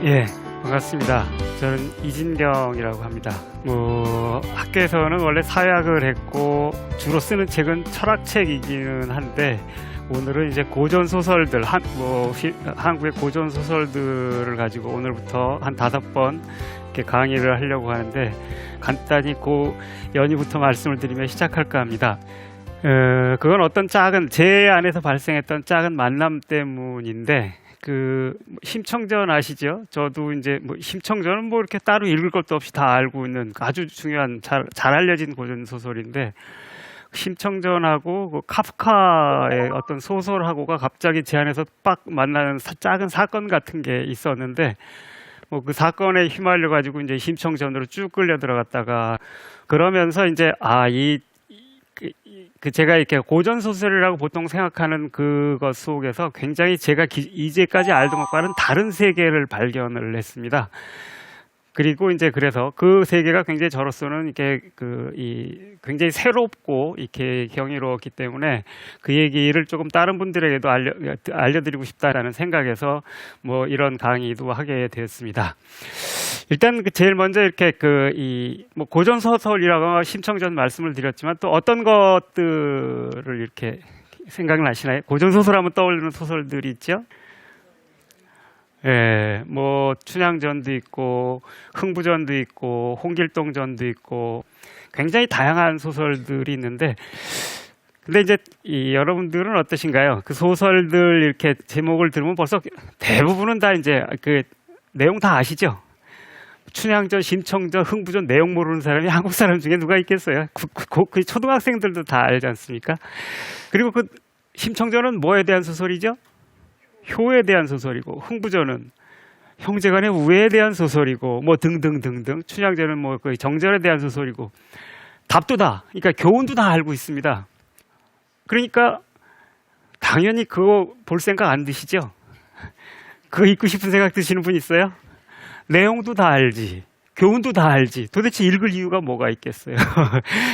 예, 반갑습니다. 저는 이진경이라고 합니다. 학교에서는 원래 사회학을 했고 주로 쓰는 책은 철학책이기는 한데 오늘은 이제 고전 소설들, 한국의 고전 소설들을 가지고 오늘부터 한 5번 이렇게 강의를 하려고 하는데 간단히 그 연유부터 말씀을 드리며 시작할까 합니다. 그건 어떤 제 안에서 발생했던 작은 만남 때문인데 심청전 아시죠? 저도 이제 심청전은 이렇게 따로 읽을 것도 없이 다 알고 있는 아주 중요한 잘 알려진 고전 소설인데 심청전하고 카프카의 어떤 소설하고가 갑자기 제 안에서 빡 만나는 작은 사건 같은 게 있었는데 그 사건에 휘말려 가지고 이제 심청전으로 쭉 끌려 들어갔다가 그러면서 이제 제가 이렇게 고전 소설이라고 보통 생각하는 그것 속에서 굉장히 제가 이제까지 알던 것과는 다른 세계를 발견을 했습니다. 그리고 이제 그래서 그 세계가 굉장히 저로서는 이렇게 굉장히 새롭고 이렇게 경이로웠기 때문에 그 얘기를 조금 다른 분들에게도 알려드리고 싶다라는 생각에서 이런 강의도 하게 되었습니다. 일단 제일 먼저 이렇게 고전 소설이라고 심청전 말씀을 드렸지만 또 어떤 것들을 이렇게 생각나시나요? 고전 소설하면 떠오르는 소설들이 있죠? 예, 춘향전도 있고 흥부전도 있고 홍길동전도 있고 굉장히 다양한 소설들이 있는데 근데 이제 여러분들은 어떠신가요? 그 소설들 이렇게 제목을 들으면 벌써 대부분은 다 이제 내용 다 아시죠? 춘향전, 심청전, 흥부전 내용 모르는 사람이 한국 사람 중에 누가 있겠어요? 초등학생들도 다 알지 않습니까? 그리고 심청전은 뭐에 대한 소설이죠? 효에 대한 소설이고 흥부전은 형제간의 우애에 대한 소설이고 등등등등 춘향전은 정절에 대한 소설이고 답도 다 그러니까 교훈도 다 알고 있습니다. 그러니까 당연히 그거 볼 생각 안 드시죠? 그거 읽고 싶은 생각 드시는 분 있어요? 내용도 다 알지 교훈도 다 알지 도대체 읽을 이유가 뭐가 있겠어요.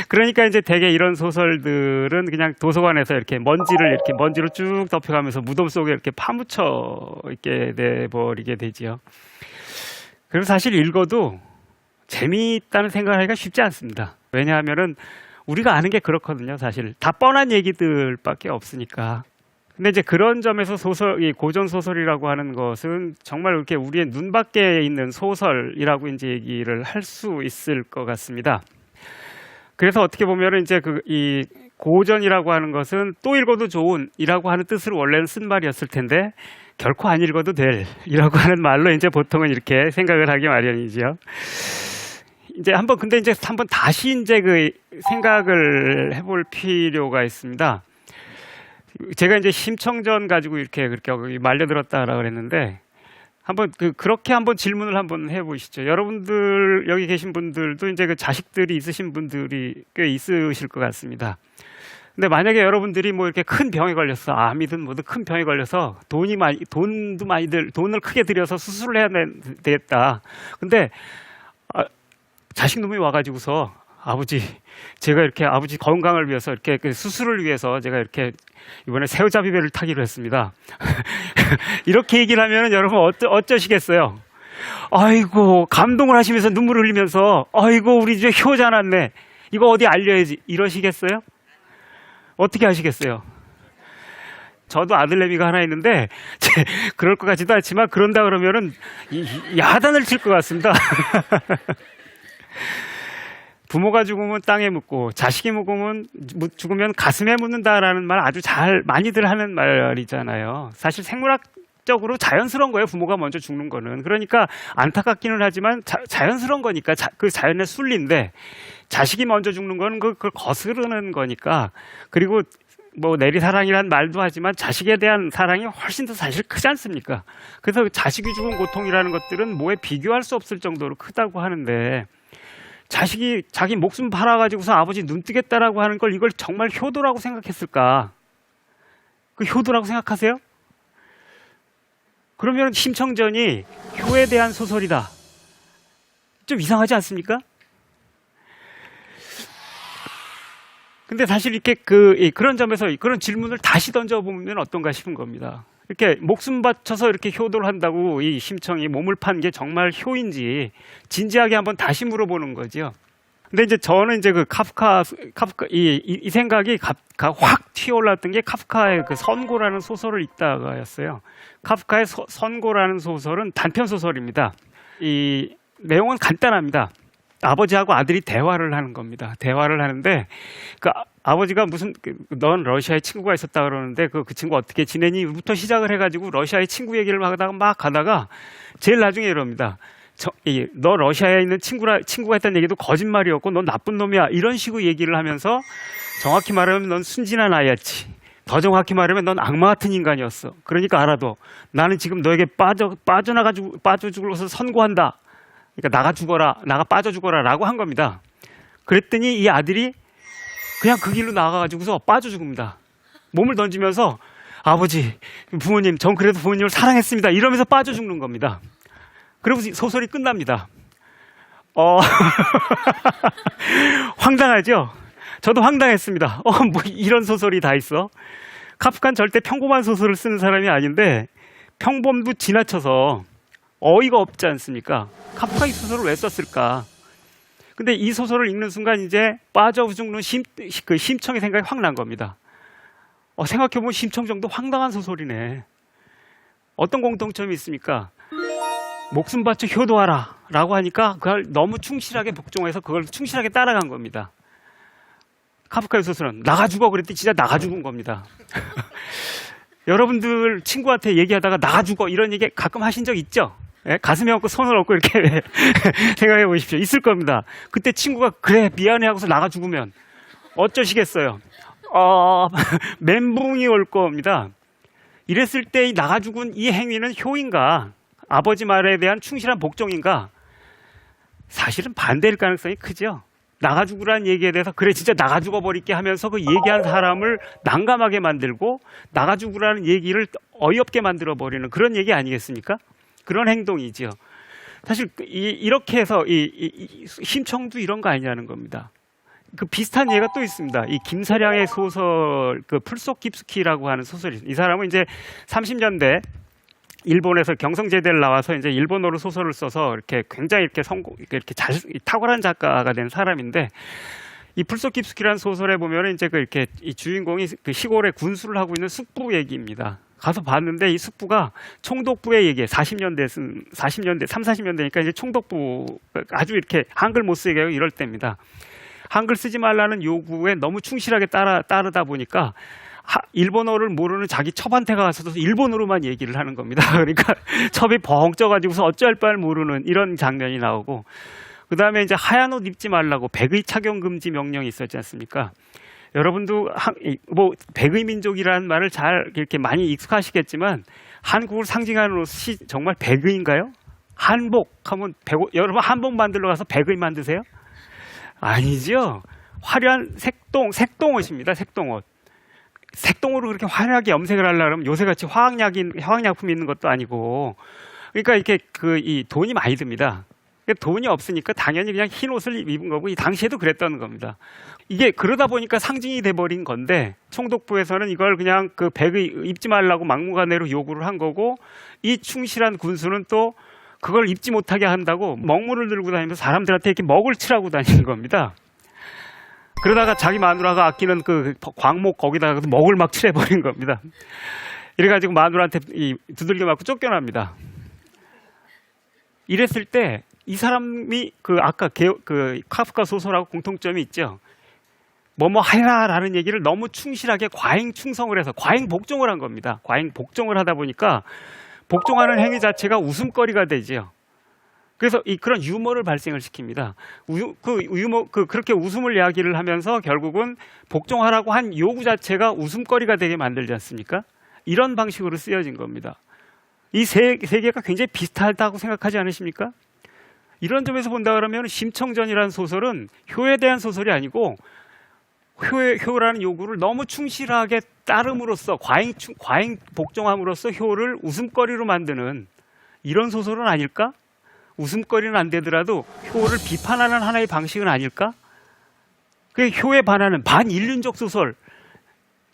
그러니까 이제 대개 이런 소설들은 그냥 도서관에서 이렇게 먼지로 쭉 덮여가면서 무덤 속에 이렇게 파묻혀 있게 돼버리게 되지요. 그리고 사실 읽어도 재미있다는 생각을 하기가 쉽지 않습니다. 왜냐하면은 우리가 아는 게 그렇거든요. 사실 다 뻔한 얘기들밖에 없으니까. 근데 이제 그런 점에서 이 고전 소설이라고 하는 것은 정말 이렇게 우리의 눈밖에 있는 소설이라고 이제 얘기를 할 수 있을 것 같습니다. 그래서 어떻게 보면은 이제 이 고전이라고 하는 것은 또 읽어도 좋은이라고 하는 뜻으로 원래는 쓴 말이었을 텐데 결코 안 읽어도 될이라고 하는 말로 이제 보통은 이렇게 생각을 하기 마련이죠. 근데 이제 한번 다시 이제 생각을 해볼 필요가 있습니다. 제가 이제 심청전 가지고 그렇게 말려들었다라고 그랬는데 그렇게 한번 질문을 한번 해보시죠. 여러분들 여기 계신 분들도 이제 자식들이 있으신 분들이 꽤 있으실 것 같습니다. 근데 만약에 여러분들이 이렇게 큰 병에 걸렸어, 암이든 뭐든 큰 병에 걸려서 돈을 크게 들여서 수술을 해야 되겠다. 근데 자식 놈이 와가지고서 제가 이렇게 아버지 건강을 위해서 이렇게 수술을 위해서 제가 이렇게 이번에 새우잡이배를 타기로 했습니다. 이렇게 얘기를 하면 여러분 어쩌시겠어요? 아이고 감동을 하시면서 눈물을 흘리면서 아이고 우리 집에 효자 났네. 이거 어디 알려야지 이러시겠어요? 어떻게 하시겠어요? 저도 아들내미가 하나 있는데 그럴 것 같지도 않지만 그런다 그러면은 야단을 칠 것 같습니다. 부모가 죽으면 땅에 묻고 자식이 죽으면 가슴에 묻는다라는 말 아주 많이들 하는 말이잖아요. 사실 생물학적으로 자연스러운 거예요. 부모가 먼저 죽는 거는. 그러니까 안타깝기는 하지만 자연스러운 거니까 그 자연의 순리인데 자식이 먼저 죽는 건 그걸 거스르는 거니까. 그리고 뭐 내리사랑이라는 말도 하지만 자식에 대한 사랑이 훨씬 더 사실 크지 않습니까? 그래서 자식이 죽은 고통이라는 것들은 뭐에 비교할 수 없을 정도로 크다고 하는데 자식이 자기 목숨 팔아가지고서 아버지 눈 뜨겠다라고 하는 걸 이걸 정말 효도라고 생각했을까? 그 효도라고 생각하세요? 그러면 심청전이 효에 대한 소설이다. 좀 이상하지 않습니까? 근데 사실 이렇게 그런 점에서 그런 질문을 다시 던져보면 어떤가 싶은 겁니다. 이렇게 목숨 바쳐서 이렇게 효도를 한다고 이 심청이 몸을 판 게 정말 효인지 진지하게 한번 다시 물어보는 거죠. 근데 이제 저는 이제 그 카프카 이 생각이 확 튀어올랐던 게 카프카의 그 선고라는 소설을 읽다가였어요. 카프카의 선고라는 소설은 단편 소설입니다. 이 내용은 간단합니다. 아버지하고 아들이 대화를 하는 겁니다. 대화를 하는데 그 아버지가 넌 러시아에 친구가 있었다 그러는데 그 친구 어떻게 지내니?부터 시작을 해가지고 러시아의 친구 얘기를 막 가다가 제일 나중에 이럽니다. 너 러시아에 있는 친구가 했다는 얘기도 거짓말이었고 넌 나쁜 놈이야. 이런 식으로 얘기를 하면서 정확히 말하면 넌 순진한 아이였지. 더 정확히 말하면 넌 악마 같은 인간이었어. 그러니까 알아도 나는 지금 너에게 빠져 죽어서 선고한다. 그러니까 나가 빠져 죽어라 라고 한 겁니다. 그랬더니 이 아들이 그냥 그 길로 나가가지고서 빠져 죽습니다. 몸을 던지면서 아버지, 부모님, 전 그래도 부모님을 사랑했습니다. 이러면서 빠져 죽는 겁니다. 그리고 소설이 끝납니다. 황당하죠? 저도 황당했습니다. 뭐 이런 소설이 다 있어? 카프카는 절대 평범한 소설을 쓰는 사람이 아닌데 평범도 지나쳐서 어이가 없지 않습니까? 카프카 이 소설을 왜 썼을까? 근데 이 소설을 읽는 순간 이제 빠져 죽는 심청의 생각이 확 난 겁니다. 생각해보면 심청 정도 황당한 소설이네. 어떤 공통점이 있습니까? 목숨 바쳐 효도하라 라고 하니까 그걸 너무 충실하게 복종해서 그걸 충실하게 따라간 겁니다. 카프카의 소설은 나가 죽어 그랬더니 진짜 나가 죽은 겁니다. 여러분들 친구한테 얘기하다가 나가 죽어 이런 얘기 가끔 하신 적 있죠? 예? 가슴에 얹고 손을 얹고 이렇게 생각해 보십시오. 있을 겁니다. 그때 친구가 그래 미안해 하고서 나가 죽으면 어쩌시겠어요? 멘붕이 올 겁니다. 이랬을 때 나가 죽은 이 행위는 효인가? 아버지 말에 대한 충실한 복종인가? 사실은 반대일 가능성이 크죠. 나가 죽으라는 얘기에 대해서 그래 진짜 나가 죽어버릴게 하면서 그 얘기한 사람을 난감하게 만들고 나가 죽으라는 얘기를 어이없게 만들어버리는 그런 얘기 아니겠습니까? 그런 행동이죠. 사실 이렇게 해서 심청도 이런 거 아니냐는 겁니다. 그 비슷한 예가 또 있습니다. 이 김사량의 소설 그 풀속 깊숙이라고 하는 소설이 이 사람은 이제 30년대 일본에서 경성제대를 나와서 이제 일본어로 소설을 써서 이렇게 굉장히 이렇게 탁월한 작가가 된 사람인데 이 풀속 깊숙이라는 소설에 보면은 이제 이렇게 이 주인공이 그 시골에 군수를 하고 있는 숙부 얘기입니다. 가서 봤는데 이 숙부가 총독부의 얘기에 40년대 40년대니까 이제 총독부 아주 이렇게 한글 못 쓰게 하고 이럴 때입니다. 한글 쓰지 말라는 요구에 너무 충실하게 따르다 보니까 일본어를 모르는 자기 첩한테 가서도 일본어로만 얘기를 하는 겁니다. 그러니까 첩이 벙 쪄가지고서 어쩔 바를 모르는 이런 장면이 나오고 그 다음에 이제 하얀 옷 입지 말라고 백의 착용 금지 명령이 있었지 않습니까? 여러분도 뭐 백의 민족이라는 말을 잘 이렇게 많이 익숙하시겠지만 한국을 상징하는 옷이 정말 백의인가요? 한복 하면 여러분 한복 만들러 가서 백의 만드세요? 아니죠. 화려한 색동옷입니다. 색동옷. 색동으로 그렇게 화려하게 염색을 하려면 요새같이 화학약품이 있는 것도 아니고 그러니까 이렇게 이 돈이 많이 듭니다. 돈이 없으니까 당연히 그냥 흰 옷을 입은 거고 이 당시에도 그랬다는 겁니다. 이게 그러다 보니까 상징이 돼버린 건데 총독부에서는 이걸 그냥 그 백의 입지 말라고 막무가내로 요구를 한 거고 이 충실한 군수는 또 그걸 입지 못하게 한다고 먹물을 들고 다니면서 사람들한테 이렇게 먹을 치라고 다니는 겁니다. 그러다가 자기 마누라가 아끼는 그 광목 거기다가 먹을 막 칠해버린 겁니다. 이래가지고 마누라한테 두들겨 맞고 쫓겨납니다. 이랬을 때 이 사람이 아까 그 카프카 소설하고 공통점이 있죠. 뭐뭐 하라라는 얘기를 너무 충실하게 과잉 충성을 해서 과잉 복종을 한 겁니다. 과잉 복종을 하다 보니까 복종하는 행위 자체가 웃음거리가 되죠. 그래서 그런 유머를 발생을 시킵니다. 그렇게 웃음을 이야기를 하면서 결국은 복종하라고 한 요구 자체가 웃음거리가 되게 만들지 않습니까? 이런 방식으로 쓰여진 겁니다. 이 세 개가 굉장히 비슷하다고 생각하지 않으십니까? 이런 점에서 본다 그러면 심청전이라는 소설은 효에 대한 소설이 아니고 효라는 요구를 너무 충실하게 따름으로써 과잉 복종함으로써 효를 웃음거리로 만드는 이런 소설은 아닐까? 웃음거리는 안 되더라도 효를 비판하는 하나의 방식은 아닐까? 그 효에 반하는 반인륜적 소설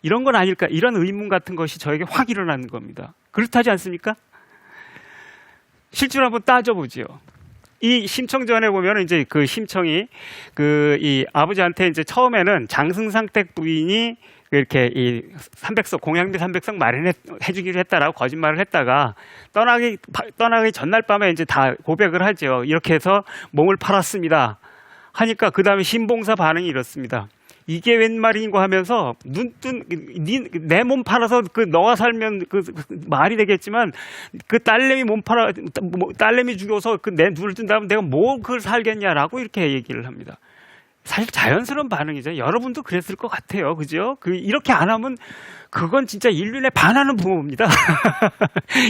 이런 건 아닐까? 이런 의문 같은 것이 저에게 확 일어나는 겁니다. 그렇다지 않습니까? 실제로 한번 따져보지요. 이 심청전에 보면 이제 그 심청이 이 아버지한테 이제 처음에는 장승상택 부인이 이렇게 이 공양비 300석 마련해주기로 했다라고 거짓말을 했다가 떠나기 전날 밤에 이제 다 고백을 하죠. 이렇게 해서 몸을 팔았습니다. 하니까 그 다음에 신봉사 반응이 이렇습니다. 이게 웬 말인고 하면서 내 몸 팔아서 너가 살면 말이 되겠지만 딸내미 죽여서 내 눈을 뜬 다음에 내가 뭐 그걸 살겠냐라고 이렇게 얘기를 합니다. 사실 자연스러운 반응이죠. 여러분도 그랬을 것 같아요. 그죠? 이렇게 안 하면 그건 진짜 인륜에 반하는 부모입니다.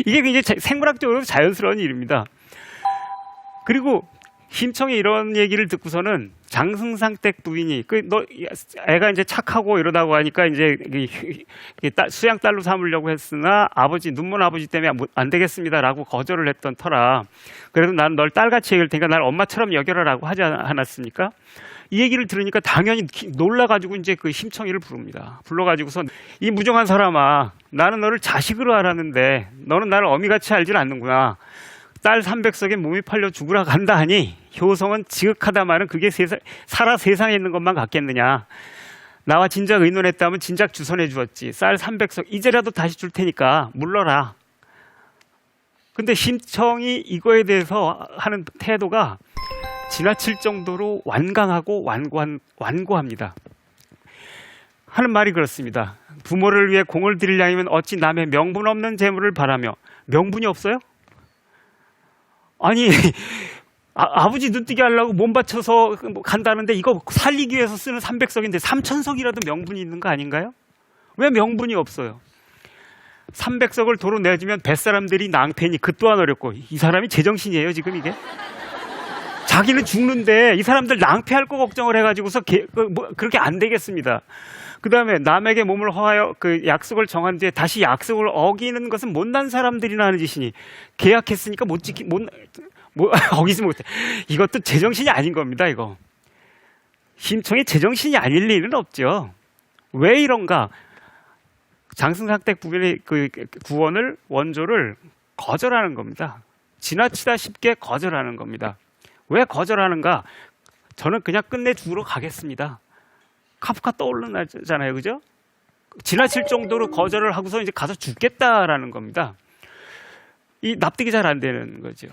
이게 굉장히 생물학적으로 자연스러운 일입니다. 그리고 심청이 이런 얘기를 듣고서는 장승상택 부인이 애가 이제 착하고 이러다고 하니까 이제 수양 딸로 삼으려고 했으나 눈먼 아버지 때문에 안 되겠습니다라고 거절을 했던 터라 그래도 난 널 딸같이 여길 테니까 날 엄마처럼 여겨라라고 하지 않았습니까? 이 얘기를 들으니까 당연히 놀라가지고 이제 그 심청이를 부릅니다. 불러가지고서 이 무정한 사람아, 나는 너를 자식으로 알았는데 너는 나를 어미같이 알질 않는구나. 딸 300석에 몸이 팔려 죽으라 간다 하니 효성은 지극하다마는 그게 살아 세상에 있는 것만 같겠느냐. 나와 진작 의논했다면 진작 주선해 주었지. 쌀 300석 이제라도 다시 줄 테니까 물러라. 근데 심청이 이거에 대해서 하는 태도가 지나칠 정도로 완강하고 완고합니다. 하는 말이 그렇습니다. 부모를 위해 공을 들이려면 어찌 남의 명분 없는 재물을 바라며. 명분이 없어요? 아니 아버지 눈뜨게 하려고 몸 바쳐서 간다는데 이거 살리기 위해서 쓰는 300석인데 3000석이라도 명분이 있는 거 아닌가요? 왜 명분이 없어요? 300석을 도로 내주면 뱃사람들이 낭패니 그 또한 어렵고. 이 사람이 제정신이에요 지금 이게? 자기는 죽는데 이 사람들 낭패할 거 걱정을 해가지고서 그렇게 안 되겠습니다. 그 다음에 남에게 몸을 허하여 약속을 정한 뒤에 다시 약속을 어기는 것은 못난 사람들이나 하는 짓이니 계약했으니까 어기지 못해. 이것도 제정신이 아닌 겁니다. 이거 심청이 제정신이 아닐 리는 없죠. 왜 이런가? 장승상택 부인의 구원을 원조를 거절하는 겁니다. 지나치다 쉽게 거절하는 겁니다. 왜 거절하는가? 저는 그냥 끝내 죽으러 가겠습니다. 카프카 떠오르잖아요, 그죠? 지나칠 정도로 거절을 하고서 이제 가서 죽겠다라는 겁니다. 이 납득이 잘 안 되는 거죠.